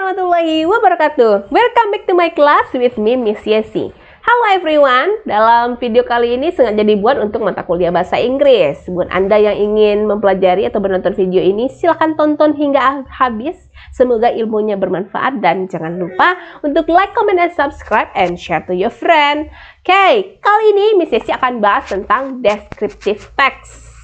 warahmatullahi wabarakatuh. Welcome back to my class with me, Miss Yesi. Halo everyone, dalam video kali ini sengaja dibuat untuk mata kuliah bahasa Inggris. Buat Anda yang ingin mempelajari atau menonton video ini, silahkan tonton hingga habis. Semoga ilmunya bermanfaat dan jangan lupa untuk like, comment, and subscribe and share to your friend. Oke, kali ini Miss Yesi akan bahas tentang descriptive text.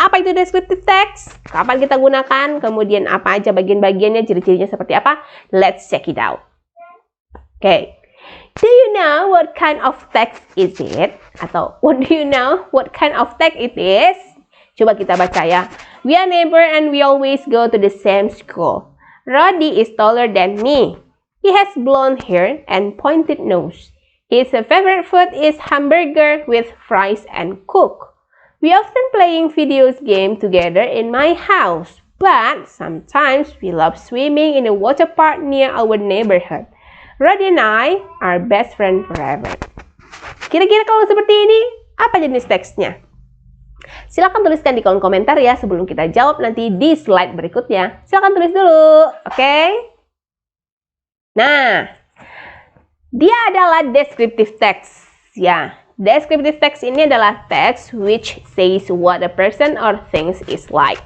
Apa itu descriptive text? Kapan kita gunakan? Kemudian apa aja bagian-bagiannya, ciri-cirinya seperti apa? Let's check it out. Okay. Do you know what kind of text is it? Atau what do you know what kind of text it is? Coba kita baca ya. We are neighbor and we always go to the same school. Roddy is taller than me. He has blonde hair and pointed nose. His favorite food is hamburger with fries and coke. We often playing video game together in my house, but sometimes we love swimming in a water park near our neighborhood. Roddy and I are best friends forever. Kira-kira kalau seperti ini, apa jenis teksnya? Silakan tuliskan di kolom komentar ya sebelum kita jawab nanti di slide berikutnya. Silakan tulis dulu, oke? Nah, dia adalah descriptive text, ya. Descriptive text ini adalah text which says what a person or things is like.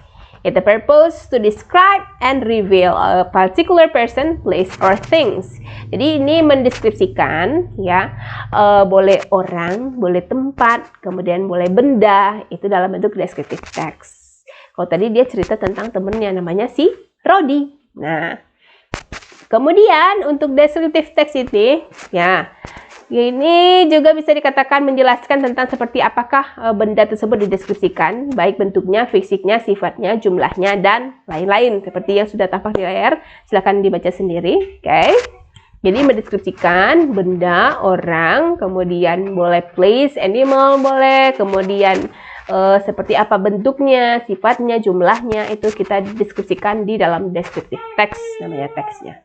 It is purpose to describe and reveal a particular person, place, or things. Jadi ini mendeskripsikan, ya, boleh orang, boleh tempat, kemudian boleh benda. Itu dalam bentuk descriptive text. Kalau tadi dia cerita tentang temennya, namanya si Roddy. Nah, kemudian untuk descriptive text ini, ya. Ini juga bisa dikatakan menjelaskan tentang seperti apakah benda tersebut dideskripsikan, baik bentuknya, fisiknya, sifatnya, jumlahnya, dan lain-lain. Seperti yang sudah tampak di layar, silakan dibaca sendiri. Oke. Jadi mendeskripsikan benda, orang, kemudian boleh place, animal boleh, kemudian seperti apa bentuknya, sifatnya, jumlahnya, itu kita deskripsikan di dalam descriptive text, namanya teksnya.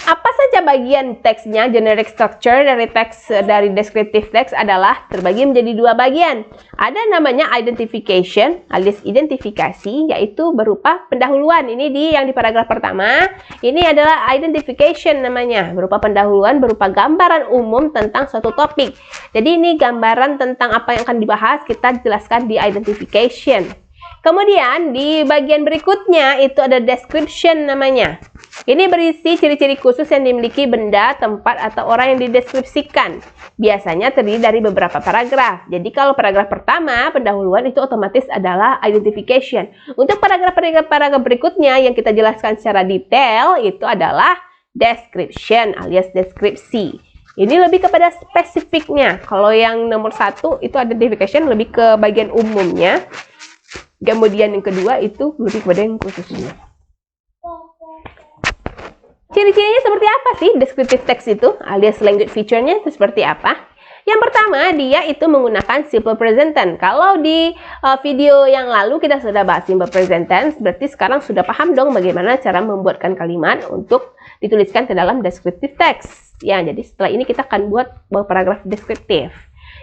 Apa saja bagian teksnya? Generic structure dari teks dari descriptive text adalah terbagi menjadi dua bagian. Ada namanya identification alias identifikasi, yaitu berupa pendahuluan. Ini yang di paragraf pertama. Ini adalah identification namanya, berupa pendahuluan, berupa gambaran umum tentang suatu topik. Jadi ini gambaran tentang apa yang akan dibahas, kita jelaskan di identification. Kemudian di bagian berikutnya itu ada description namanya. Ini berisi ciri-ciri khusus yang dimiliki benda, tempat, atau orang yang dideskripsikan. Biasanya terdiri dari beberapa paragraf. Jadi kalau paragraf pertama, pendahuluan itu otomatis adalah identification. Untuk paragraf-paragraf berikutnya yang kita jelaskan secara detail itu adalah description alias deskripsi. Ini lebih kepada spesifiknya. Kalau yang nomor 1 itu identification lebih ke bagian umumnya. Kemudian yang kedua itu lebih kepada yang khususnya. Ciri-cirinya seperti apa sih descriptive text itu? Alias language feature-nya itu seperti apa? Yang pertama, dia itu menggunakan simple present tense. Kalau di video yang lalu kita sudah bahas simple present tense, berarti sekarang sudah paham dong bagaimana cara membuatkan kalimat untuk dituliskan ke dalam descriptive text. Ya, jadi setelah ini kita akan buat paragraf deskriptif.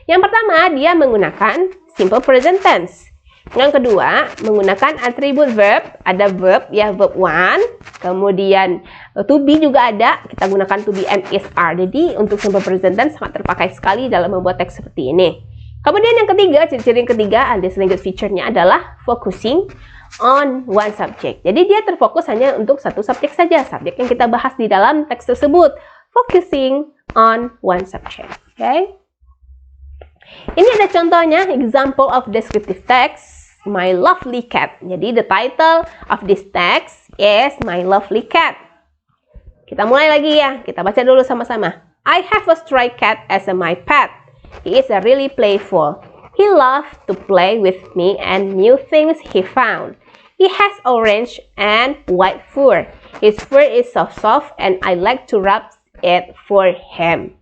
Yang pertama, dia menggunakan simple present tense. Yang kedua, menggunakan atribut verb. Ada verb, ya, verb one. Kemudian to be juga ada. Kita gunakan to be and is are. Jadi untuk simple present tense sangat terpakai sekali dalam membuat teks seperti ini. Kemudian yang ketiga, ciri-ciri yang ketiga, alias language feature-nya adalah focusing on one subject. Jadi dia terfokus hanya untuk satu subjek saja. Subjek yang kita bahas di dalam teks tersebut. Focusing on one subject. Oke. Ini ada contohnya, example of descriptive text, My Lovely Cat. Jadi the title of this text is My Lovely Cat. Kita mulai lagi ya, kita baca dulu sama-sama. I have a stray cat as my pet. He is really playful. He loves to play with me and new things he found. He has orange and white fur. His fur is so soft and I like to rub it for him.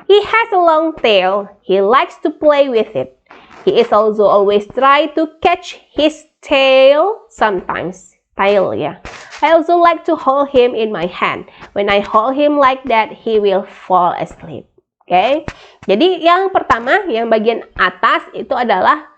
He has a long tail. He likes to play with it. He is also always try to catch his tail sometimes. Tail, ya. I also like to hold him in my hand. When I hold him like that, he will fall asleep. Oke. Jadi yang pertama, yang bagian atas itu adalah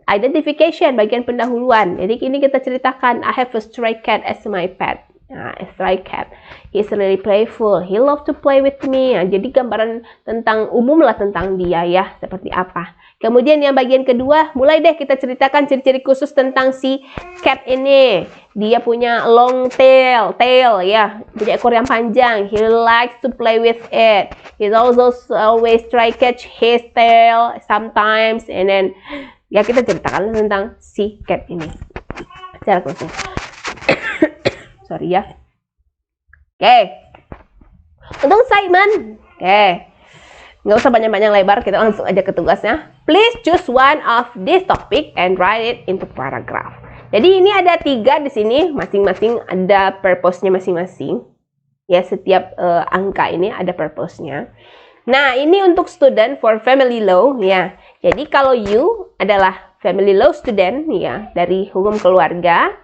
identification, bagian pendahuluan. Jadi ini kita ceritakan, I have a stray cat as my pet. Nah, a stray cat. He's really playful. He love to play with me. Nah, jadi gambaran tentang umum lah tentang dia ya, seperti apa. Kemudian yang bagian kedua, mulai deh kita ceritakan ciri-ciri khusus tentang si cat ini. Dia punya long tail ya, punya ekor yang panjang. He likes to play with it. He also always try catch his tail sometimes, and then ya kita ceritakan tentang si cat ini secara khusus. Sorry ya. Oke. Untuk assignment, nggak usah banyak-banyak lebar, kita langsung aja ke tugasnya. Please choose one of this topic and write it into paragraph. Jadi ini ada 3 di sini, masing-masing ada purpose-nya masing-masing. Ya, setiap angka ini ada purpose-nya. Nah, ini untuk student for family law ya. Jadi kalau you adalah family law student ya, dari hukum keluarga,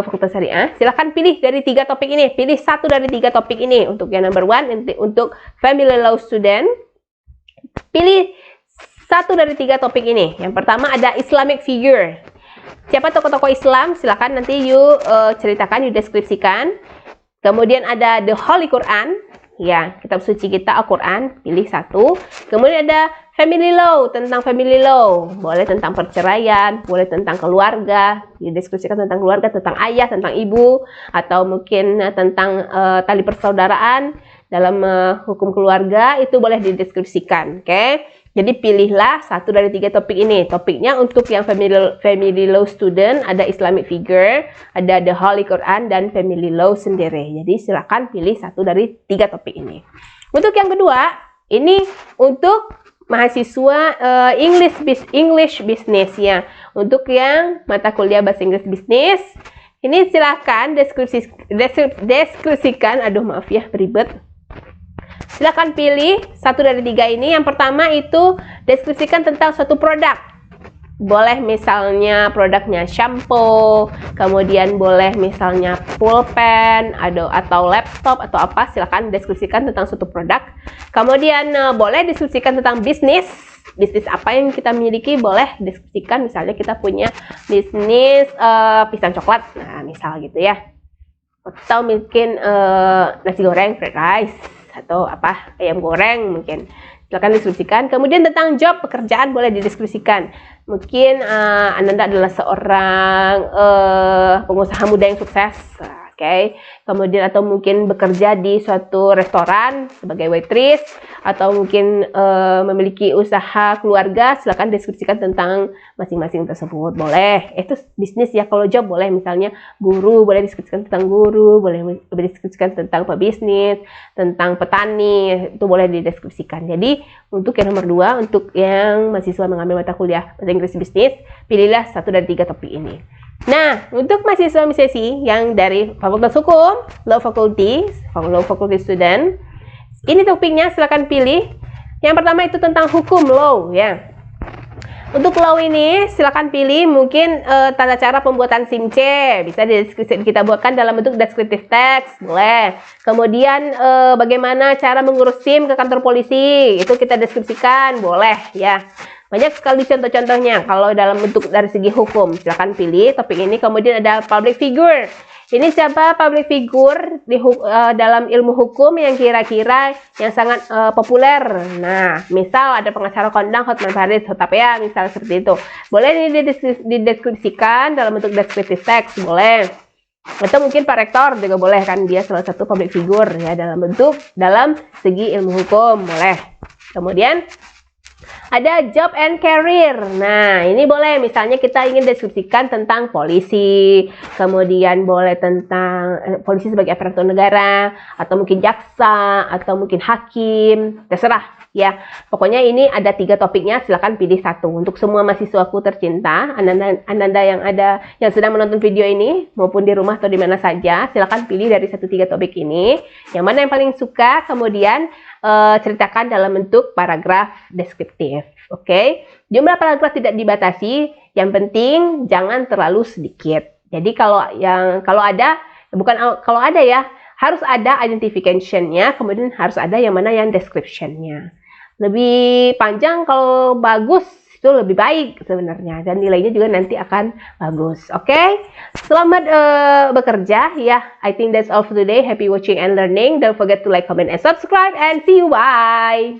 Fakultas Syariah, silahkan pilih dari 3 topik ini. Pilih 1 dari 3 topik ini. Untuk yang number 1, untuk family law student, pilih 1 dari 3 topik ini. Yang pertama ada Islamic figure. Siapa tokoh-tokoh Islam? Silahkan nanti you ceritakan, you deskripsikan. Kemudian ada the Holy Quran. Ya, kitab suci kita Al-Quran, pilih 1. Kemudian ada family law, tentang family law. Boleh tentang perceraian, boleh tentang keluarga, didiskusikan tentang keluarga, tentang ayah, tentang ibu, atau mungkin tentang tali persaudaraan dalam hukum keluarga, itu boleh dideskripsikan. Oke. Jadi pilihlah 1 dari 3 topik ini. Topiknya untuk yang family law student ada Islamic figure, ada the Holy Quran, dan family law sendiri. Jadi silakan pilih 1 dari 3 topik ini. Untuk yang kedua, ini untuk mahasiswa English Business ya. Untuk yang mata kuliah bahasa Inggris bisnis, ini silakan deskripsikan. Aduh maaf ya, beribet. Silakan pilih 1 dari 3 ini. Yang pertama itu deskripsikan tentang suatu produk. Boleh misalnya produknya shampoo, kemudian boleh misalnya pulpen, atau laptop atau apa. Silakan deskripsikan tentang suatu produk. Kemudian boleh deskripsikan tentang bisnis apa yang kita miliki. Boleh deskripsikan, misalnya kita punya bisnis pisang coklat, nah misal gitu ya, atau mungkin nasi goreng, fried rice, atau apa, ayam goreng mungkin. Silakan deskripsikan. Kemudian tentang job, pekerjaan boleh dideskripsikan. Mungkin Ananda adalah seorang pengusaha muda yang sukses. Oke. Kemudian atau mungkin bekerja di suatu restoran sebagai waitress, atau mungkin memiliki usaha keluarga. Silakan deskripsikan tentang masing-masing tersebut. Boleh. Itu bisnis ya. Kalau job boleh misalnya guru, boleh deskripsikan tentang guru, boleh deskripsikan tentang pebisnis, tentang petani, itu boleh dideskripsikan. Jadi untuk yang nomor 2, untuk yang mahasiswa mengambil mata kuliah bahasa Inggris bisnis, pilihlah 1 dari 3 topik ini. Nah, untuk mahasiswa misesi yang dari Fakultas Hukum, Law Faculty student, ini topiknya silakan pilih. Yang pertama itu tentang hukum law ya. Untuk law ini silakan pilih mungkin tata cara pembuatan SIM-C, bisa kita buatkan dalam bentuk descriptive text, boleh. Kemudian bagaimana cara mengurus SIM ke kantor polisi, itu kita deskripsikan, boleh ya. Banyak sekali contoh-contohnya kalau dalam bentuk dari segi hukum. Silakan pilih topik ini. Kemudian ada public figure. Ini siapa public figure di dalam ilmu hukum yang kira-kira yang sangat populer. Nah, misal ada pengacara kondang Hotman Paris Hutapea, misal seperti itu. Boleh ini dideskripsikan dalam bentuk descriptive text, boleh. Atau mungkin Pak Rektor juga boleh, kan dia salah satu public figure ya dalam segi ilmu hukum, boleh. Kemudian ada job and career. Nah, ini boleh misalnya kita ingin deskripsikan tentang polisi, kemudian boleh tentang polisi sebagai aparatur negara, atau mungkin jaksa, atau mungkin hakim, terserah ya. Pokoknya ini ada 3 topiknya, silakan pilih 1. Untuk semua mahasiswaku tercinta, Ananda yang sedang menonton video ini maupun di rumah atau di mana saja, silakan pilih dari 1-3 topik ini. Yang mana yang paling suka, kemudian ceritakan dalam bentuk paragraf deskriptif. Oke. Jumlah paragraf tidak dibatasi, yang penting jangan terlalu sedikit. Jadi kalau ada ya, harus ada identification-nya, kemudian harus ada yang mana yang description-nya. Lebih panjang kalau bagus, itu lebih baik sebenarnya, dan nilainya juga nanti akan bagus. Oke, selamat bekerja ya. I think that's all for today. Happy watching and learning. Don't forget to like, comment, and subscribe, and see you. Bye.